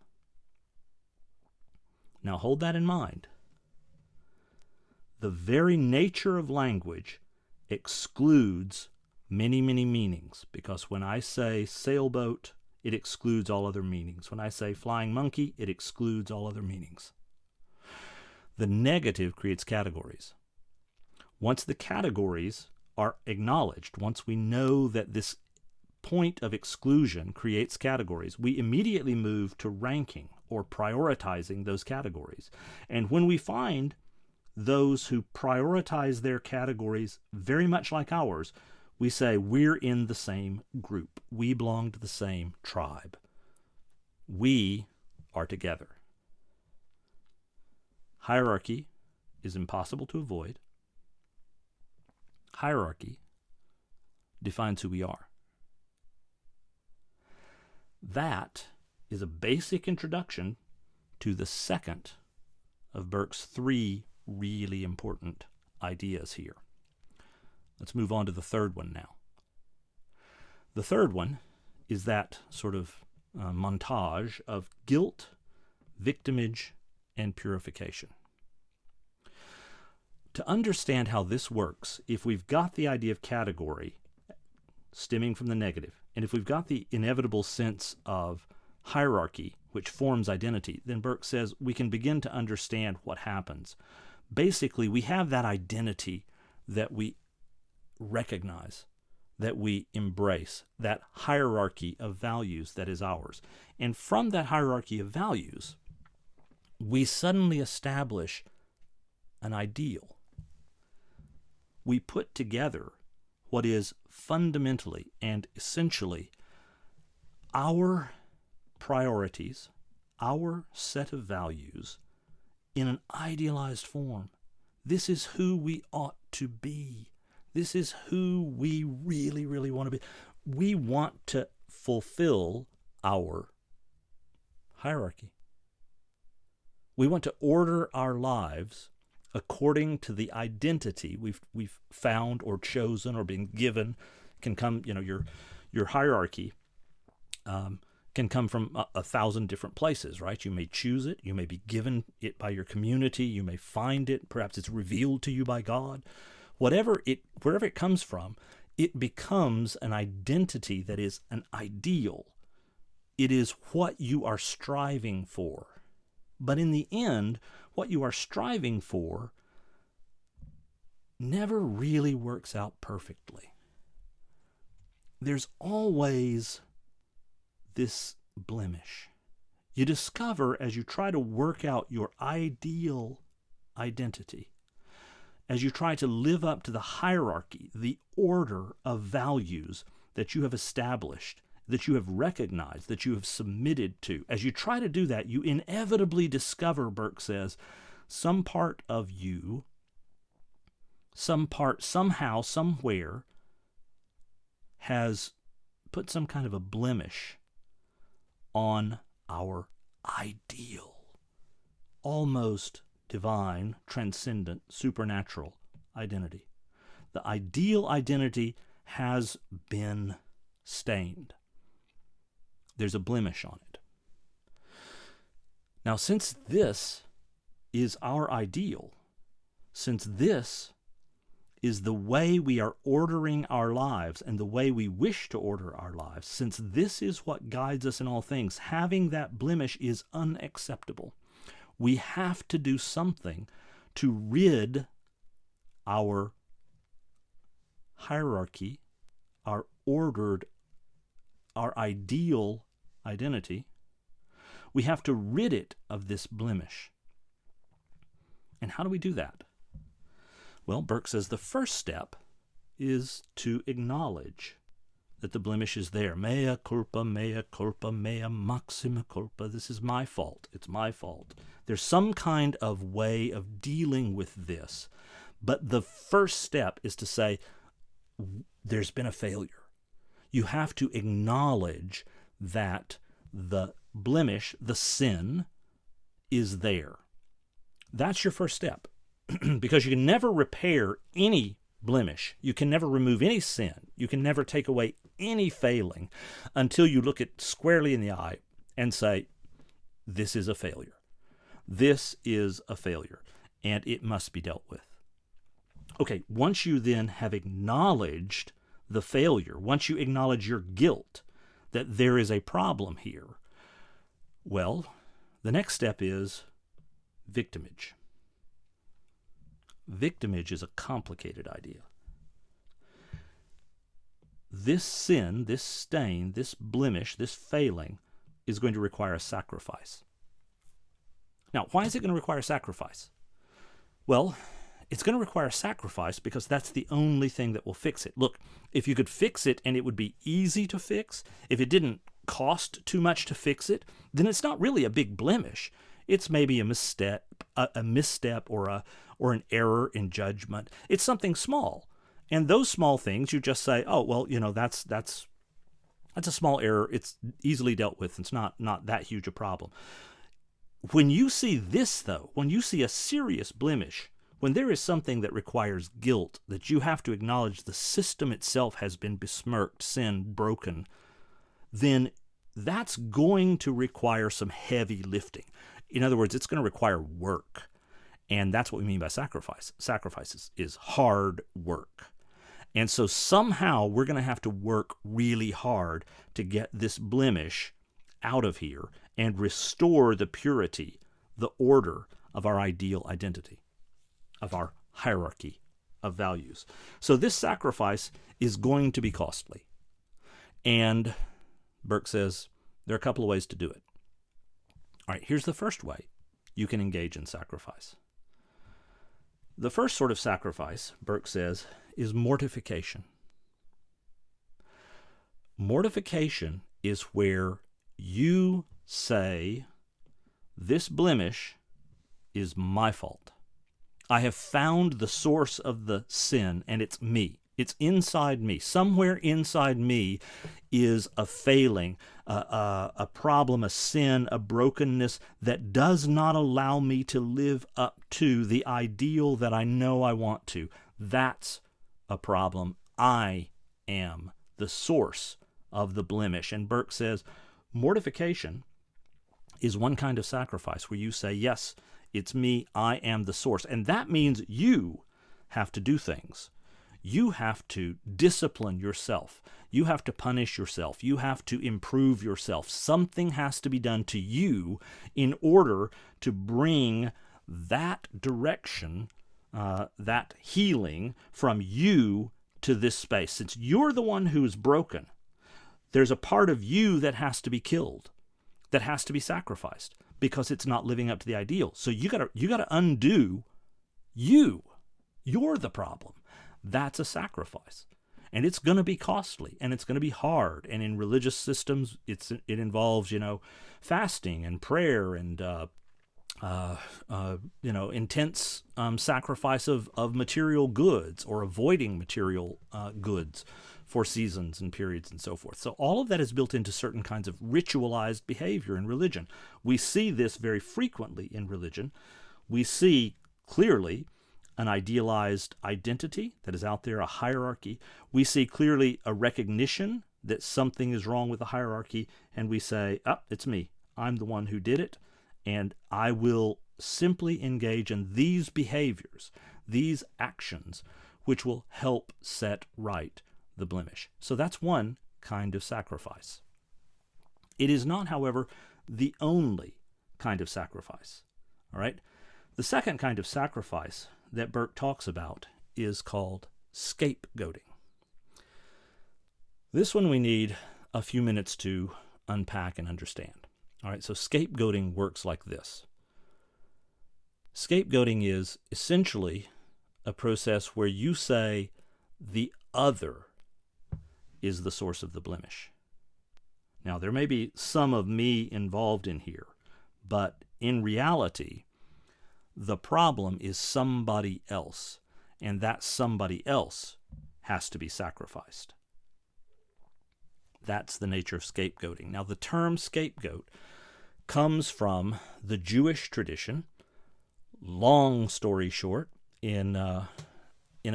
A: Now hold that in mind. The very nature of language excludes many, many meanings, because when I say sailboat, it excludes all other meanings. When I say flying monkey, it excludes all other meanings. The negative creates categories. Once the categories are acknowledged, once we know that this point of exclusion creates categories, we immediately move to ranking or prioritizing those categories. And when we find those who prioritize their categories very much like ours, we say we're in the same group. We belong to the same tribe. We are together. Hierarchy is impossible to avoid. Hierarchy defines who we are. That is a basic introduction to the second of Burke's three really important ideas here. Let's move on to the third one now. The third one is that sort of montage of guilt, victimage, and purification. To understand how this works, if we've got the idea of category stemming from the negative, and if we've got the inevitable sense of hierarchy, which forms identity, then Burke says we can begin to understand what happens. Basically, we have that identity that we recognize, that we embrace, that hierarchy of values that is ours. And from that hierarchy of values, we suddenly establish an ideal. We put together what is fundamentally and essentially our priorities, our set of values in an idealized form. This is who we ought to be. This is who we really, really want to be. We want to fulfill our hierarchy. We want to order our lives according to the identity we've found or chosen or been given. Can come, your hierarchy can come from a thousand different places, right? You may choose it. You may be given it by your community. You may find it. Perhaps it's revealed to you by God. Wherever it comes from, it becomes an identity that is an ideal. It is what you are striving for. But in the end, what you are striving for never really works out perfectly. There's always this blemish. You discover as you try to work out your ideal identity, as you try to live up to the hierarchy, the order of values that you have established, that you have recognized, that you have submitted to. As you try to do that, you inevitably discover, Burke says, some part of you, some part, somehow, somewhere, has put some kind of a blemish on our ideal, almost divine, transcendent, supernatural identity. The ideal identity has been stained. There's a blemish on it. Now, since this is our ideal, since this is the way we are ordering our lives and the way we wish to order our lives, since this is what guides us in all things, having that blemish is unacceptable. We have to do something to rid our hierarchy, our ordered, our ideal identity. We have to rid it of this blemish. And how do we do that? Well, Burke says the first step is to acknowledge that the blemish is there. Mea culpa, mea maxima culpa. This is my fault. It's my fault. There's some kind of way of dealing with this. But the first step is to say, there's been a failure. You have to acknowledge that the blemish, the sin, is there. That's your first step. Because you can never repair any blemish. You can never remove any sin. You can never take away any failing until you look it squarely in the eye and say, this is a failure. This is a failure, and it must be dealt with. Okay, once you then have acknowledged the failure, once you acknowledge your guilt, that there is a problem here, well, the next step is victimage. Victimage is a complicated idea. This sin, this stain, this blemish, this failing is going to require a sacrifice. Now, why is it going to require sacrifice? Well, it's going to require sacrifice because that's the only thing that will fix it. Look, if you could fix it and it would be easy to fix, if it didn't cost too much to fix it, then it's not really a big blemish. It's maybe a misstep, or an error in judgment. It's something small. And those small things, you just say, oh, well, that's a small error. It's easily dealt with. It's not that huge a problem. When you see this, though, when you see a serious blemish, when there is something that requires guilt, that you have to acknowledge the system itself has been besmirched, sin, broken, then that's going to require some heavy lifting. In other words, it's going to require work. And that's what we mean by sacrifice. Sacrifice is hard work. And so somehow we're going to have to work really hard to get this blemish out of here and restore the purity, the order of our ideal identity, of our hierarchy of values. So this sacrifice is going to be costly. And Burke says there are a couple of ways to do it. All right, here's the first way you can engage in sacrifice. The first sort of sacrifice, Burke says, is mortification. Mortification is where you say, this blemish is my fault. I have found the source of the sin, and it's me. It's inside me. Somewhere inside me is a failing, a problem, a sin, a brokenness that does not allow me to live up to the ideal that I know I want to. That's a problem. I am the source of the blemish. And Burke says mortification is one kind of sacrifice where you say, yes, it's me, I am the source. And that means you have to do things. You have to discipline yourself. You have to punish yourself. You have to improve yourself. Something has to be done to you in order to bring that direction, that healing from you to this space. Since you're the one who's broken, there's a part of you that has to be killed, that has to be sacrificed because it's not living up to the ideal. So you gotta undo you. You're the problem. That's a sacrifice. And it's going to be costly, and it's going to be hard. And in religious systems, it involves, fasting and prayer and, intense sacrifice of material goods or avoiding material goods for seasons and periods and so forth. So all of that is built into certain kinds of ritualized behavior in religion. We see this very frequently in religion. We see clearly an idealized identity that is out there, a hierarchy. We see clearly a recognition that something is wrong with the hierarchy, and we say, it's me. I'm the one who did it, and I will simply engage in these behaviors, these actions, which will help set right the blemish. So that's one kind of sacrifice. It is not, however, the only kind of sacrifice. All right? The second kind of sacrifice that Burke talks about is called scapegoating. This one we need a few minutes to unpack and understand. All right, so scapegoating works like this. Scapegoating is essentially a process where you say the other is the source of the blemish. Now, there may be some of me involved in here, but in reality, the problem is somebody else, and that somebody else has to be sacrificed. That's the nature of scapegoating. Now, the term scapegoat comes from the Jewish tradition. Long story short, in a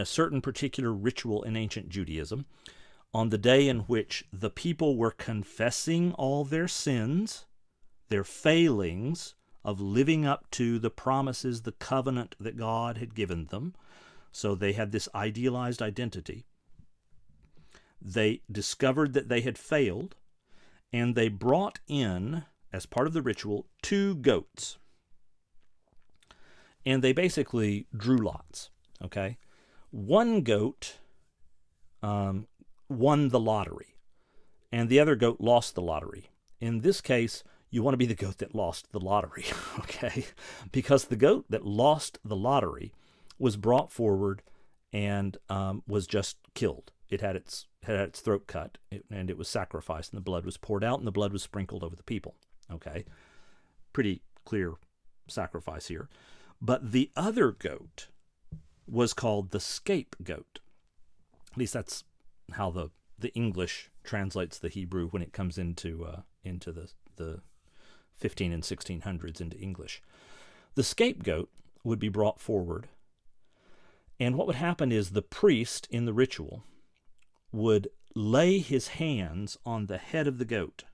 A: certain particular ritual in ancient Judaism, on the day in which the people were confessing all their sins, their failings of living up to the promises, the covenant that God had given them, So they had this idealized identity. They discovered that they had failed, and they brought in, as part of the ritual, 2 goats. And they basically drew lots, okay? One goat won the lottery, and the other goat lost the lottery. In this case, you want to be the goat that lost the lottery, okay? Because the goat that lost the lottery was brought forward and was just killed. It had its throat cut, and it was sacrificed, and the blood was poured out, and the blood was sprinkled over the people, okay? Pretty clear sacrifice here. But the other goat was called the scapegoat. At least that's how the English translates the Hebrew when it comes into the 15 and 1600s into English. The scapegoat would be brought forward, and what would happen is the priest in the ritual would lay his hands on the head of the goat.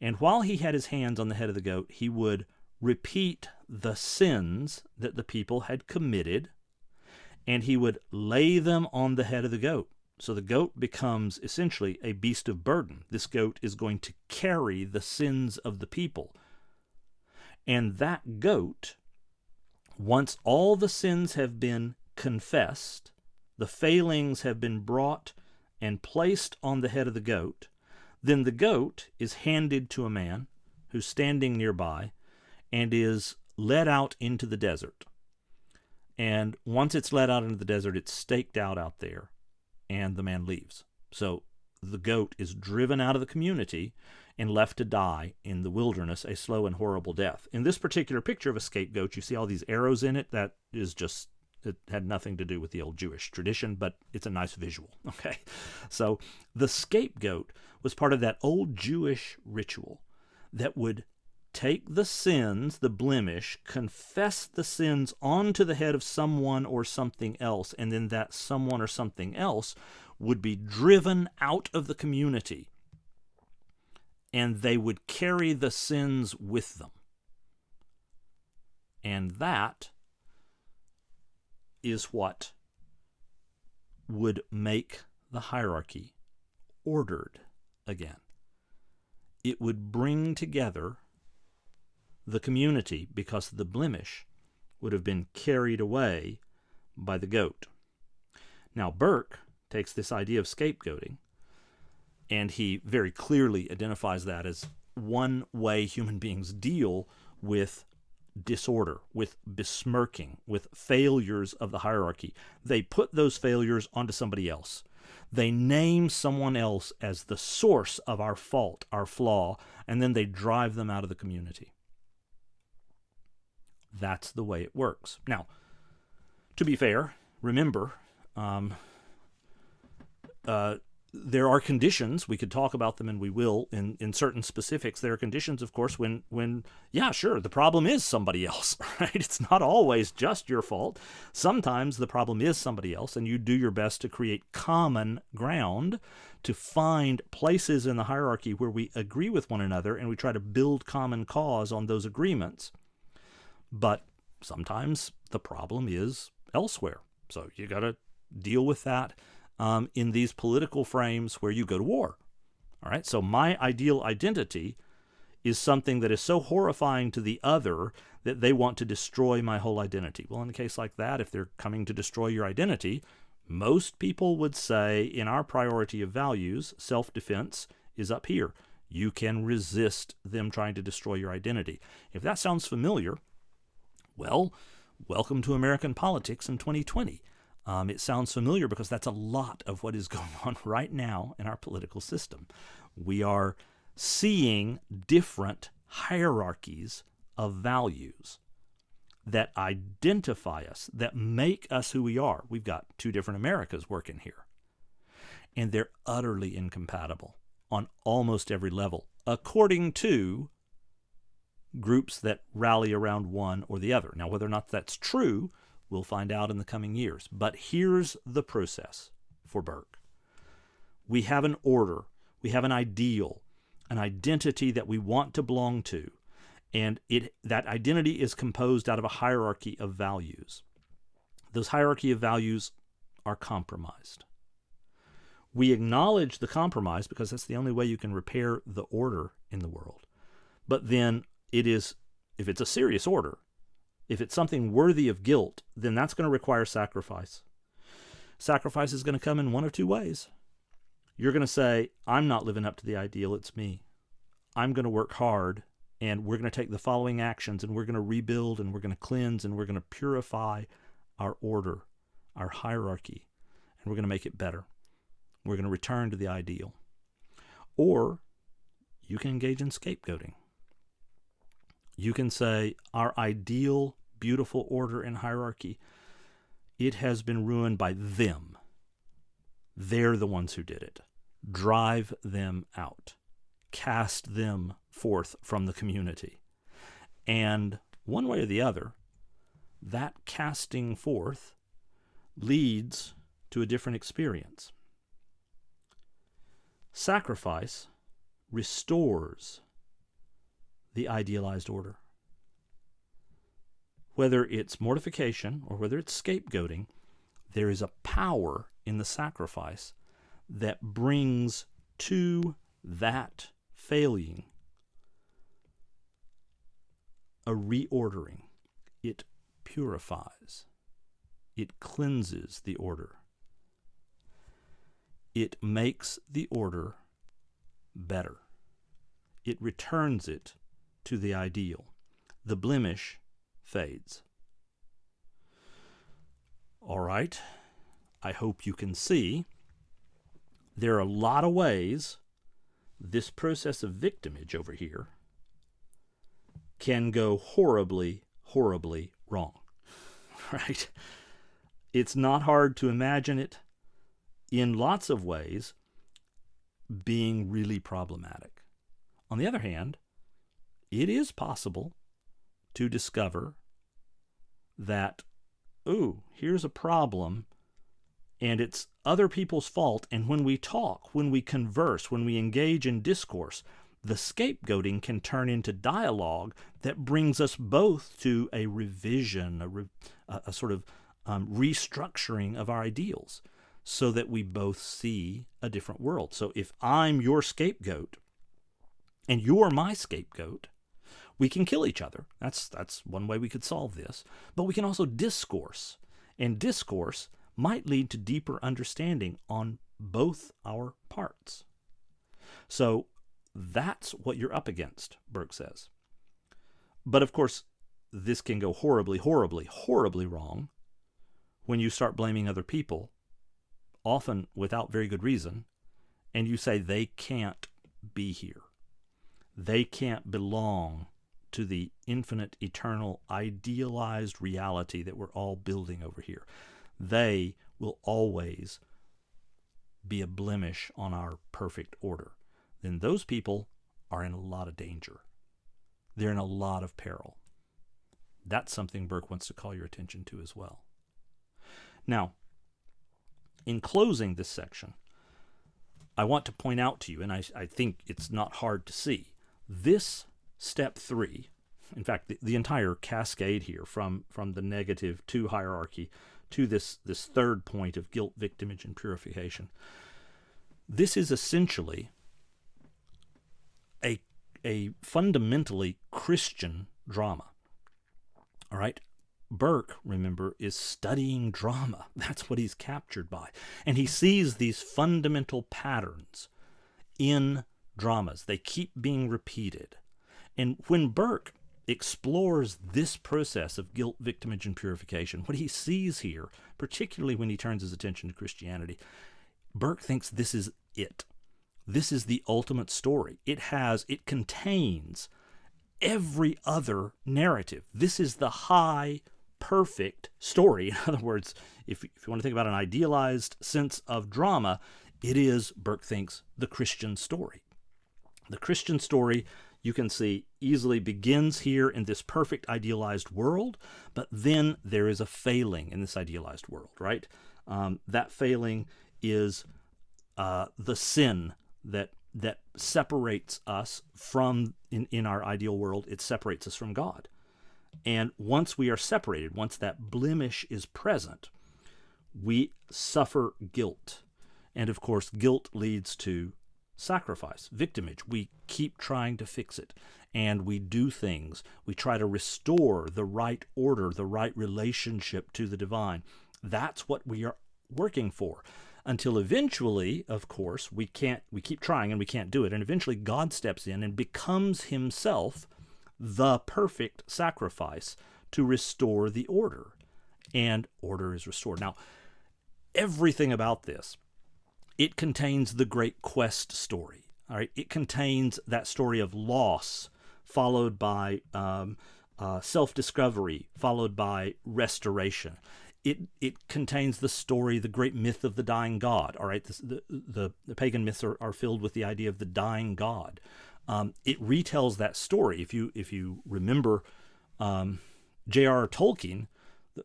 A: And while he had his hands on the head of the goat, he would repeat the sins that the people had committed, and he would lay them on the head of the goat. So the goat becomes essentially a beast of burden. This goat is going to carry the sins of the people. And that goat, once all the sins have been confessed, the failings have been brought and placed on the head of the goat, then the goat is handed to a man who's standing nearby and is led out into the desert. And once it's led out into the desert, it's staked out there, and the man leaves. So the goat is driven out of the community and left to die in the wilderness, a slow and horrible death. In this particular picture of a scapegoat, you see all these arrows in it. That is just, it had nothing to do with the old Jewish tradition, but it's a nice visual, okay? So the scapegoat was part of that old Jewish ritual that would take the sins, the blemish, confess the sins onto the head of someone or something else, and then that someone or something else would be driven out of the community, and they would carry the sins with them. And that is what would make the hierarchy ordered again. It would bring together the community because the blemish would have been carried away by the goat. Now, Burke takes this idea of scapegoating, and he very clearly identifies that as one way human beings deal with disorder, with besmirking, with failures of the hierarchy. They put those failures onto somebody else. They name someone else as the source of our fault, our flaw, and then they drive them out of the community. That's the way it works. Now, to be fair, remember, there are conditions. We could talk about them, and we will in certain specifics. There are conditions, of course, when yeah, sure, the problem is somebody else, right? It's not always just your fault. Sometimes the problem is somebody else, and you do your best to create common ground, to find places in the hierarchy where we agree with one another, and we try to build common cause on those agreements. But sometimes the problem is elsewhere. So you got to deal with that in these political frames where you go to war. All right. So my ideal identity is something that is so horrifying to the other that they want to destroy my whole identity. Well, in a case like that, if they're coming to destroy your identity, most people would say in our priority of values, self-defense is up here. You can resist them trying to destroy your identity. If that sounds familiar, well, welcome to American politics in 2020. It sounds familiar because that's a lot of what is going on right now in our political system. We are seeing different hierarchies of values that identify us, that make us who we are. We've got 2 different Americas working here, and they're utterly incompatible on almost every level, according to groups that rally around one or the other. Now, whether or not that's true, we'll find out in the coming years. But here's the process for Burke. We have an order, we have an ideal, an identity that we want to belong to, and that identity is composed out of a hierarchy of values. those hierarchy of values are compromised. We acknowledge the compromise because that's the only way you can repair the order in the world. But then it is, if it's a serious order, if it's something worthy of guilt, then that's going to require sacrifice. Sacrifice is going to come in one of two ways. You're going to say, I'm not living up to the ideal, it's me. I'm going to work hard, and we're going to take the following actions, and we're going to rebuild, and we're going to cleanse, and we're going to purify our order, our hierarchy, and we're going to make it better. We're going to return to the ideal. Or you can engage in scapegoating. You can say, our ideal, beautiful order and hierarchy, it has been ruined by them. They're the ones who did it. Drive them out. Cast them forth from the community. And one way or the other, that casting forth leads to a different experience. Sacrifice restores the idealized order. Whether it's mortification or whether it's scapegoating, there is a power in the sacrifice that brings to that failing a reordering. It purifies. It cleanses the order. It makes the order better. It returns it to the ideal. The blemish fades. All right, I hope you can see there are a lot of ways this process of victimage over here can go horribly, horribly wrong, right? It's not hard to imagine it in lots of ways being really problematic. On the other hand, it is possible to discover that, ooh, here's a problem, and it's other people's fault, and when we talk, when we converse, when we engage in discourse, the scapegoating can turn into dialogue that brings us both to a revision, a sort of restructuring of our ideals, so that we both see a different world. So if I'm your scapegoat, and you're my scapegoat, we can kill each other. That's one way we could solve this. But we can also discourse. And discourse might lead to deeper understanding on both our parts. So that's what you're up against, Burke says. But of course, this can go horribly, horribly, horribly wrong when you start blaming other people, often without very good reason, and you say they can't be here. They can't belong to the infinite, eternal, idealized reality that we're all building over here. They will always be a blemish on our perfect order. Then those people are in a lot of danger. They're in a lot of peril. That's something Burke wants to call your attention to as well. Now, in closing this section, I want to point out to you, and I think it's not hard to see, this step 3, in fact, the entire cascade here from the negative to hierarchy to this third point of guilt, victimage, and purification, this is essentially a fundamentally Christian drama. All right? Burke, remember, is studying drama. That's what he's captured by. And he sees these fundamental patterns in dramas. They keep being repeated. And when Burke explores this process of guilt, victimage, and purification, what he sees here, particularly when he turns his attention to Christianity, Burke thinks this is it. This is the ultimate story. It contains every other narrative. This is the high, perfect story. In other words, if you want to think about an idealized sense of drama, it is, Burke thinks, the Christian story. The Christian story, you can see, easily begins here in this perfect idealized world, but then there is a failing in this idealized world, right? That failing is the sin that separates us from, in our ideal world, it separates us from God. And once we are separated, once that blemish is present, we suffer guilt. And of course, guilt leads to sacrifice, victimage. We keep trying to fix it, and we do things. We try to restore the right order, the right relationship to the divine. That's what we are working for, until eventually, of course, we keep trying and we can't do it, and eventually God steps in and becomes himself the perfect sacrifice to restore the order, and order is restored. Now, everything about this, it contains the great quest story. All right, it contains that story of loss, followed by self-discovery, followed by restoration. It contains the story, the great myth of the dying God. All right, the pagan myths are filled with the idea of the dying God. It retells that story. If you remember, J.R.R. Tolkien,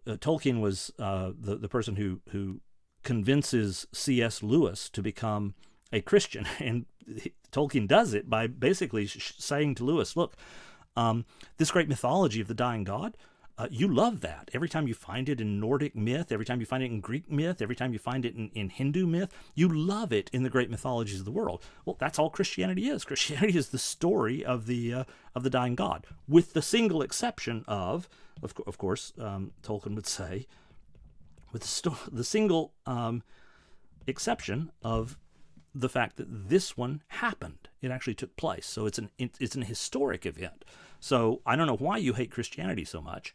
A: Tolkien was the person who convinces C.S. Lewis to become a Christian, and Tolkien does it by basically saying to Lewis, look, this great mythology of the dying God, you love that. Every time you find it in Nordic myth, every time you find it in Greek myth, every time you find it in Hindu myth, you love it in the great mythologies of the world. Well, that's all Christianity is. Christianity is the story of the dying God, with the single exception of course, Tolkien would say, with the single exception of the fact that this one happened. It actually took place. So it's an historic event. So I don't know why you hate Christianity so much.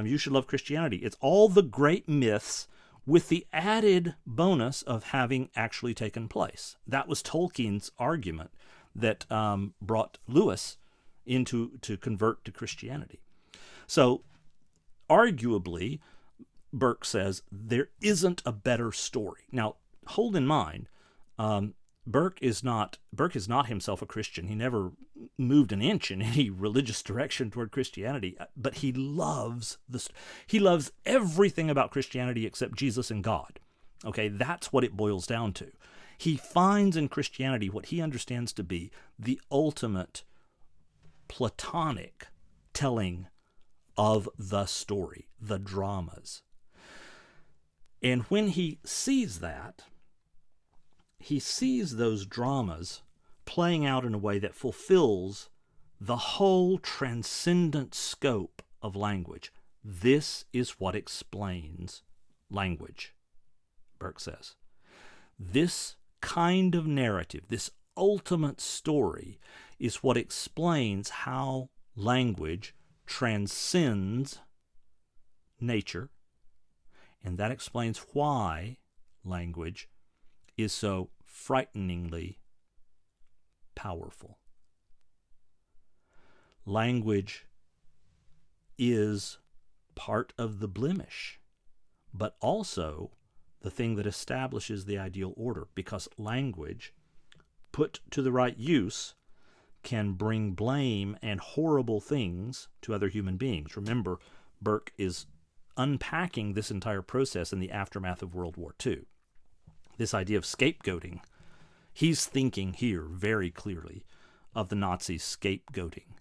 A: You should love Christianity. It's all the great myths with the added bonus of having actually taken place. That was Tolkien's argument that brought Lewis to convert to Christianity. So arguably, Burke says there isn't a better story. Now, hold in mind, Burke is not himself a Christian. He never moved an inch in any religious direction toward Christianity, but he loves everything about Christianity except Jesus and God. Okay, that's what it boils down to. He finds in Christianity what he understands to be the ultimate Platonic telling of the story, the dramas. And when he sees that, he sees those dramas playing out in a way that fulfills the whole transcendent scope of language. This is what explains language, Burke says. This kind of narrative, this ultimate story, is what explains how language transcends nature, and that explains why language is so frighteningly powerful. Language is part of the blemish, but also the thing that establishes the ideal order, because language, put to the right use, can bring blame and horrible things to other human beings. Remember, Burke is unpacking this entire process in the aftermath of World War II. This idea of scapegoating, he's thinking here very clearly of the Nazis scapegoating,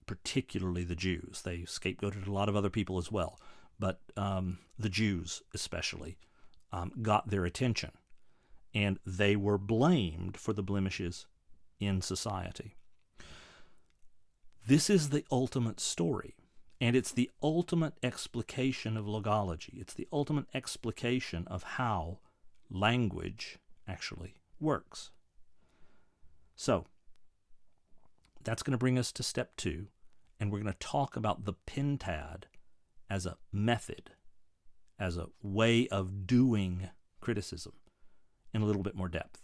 A: particularly the Jews. They scapegoated a lot of other people as well, but the Jews especially got their attention, and they were blamed for the blemishes in society. This is the ultimate story, and it's the ultimate explication of logology. It's the ultimate explication of how language actually works. So, that's going to bring us to step 2, and we're going to talk about the pentad as a method, as a way of doing criticism in a little bit more depth.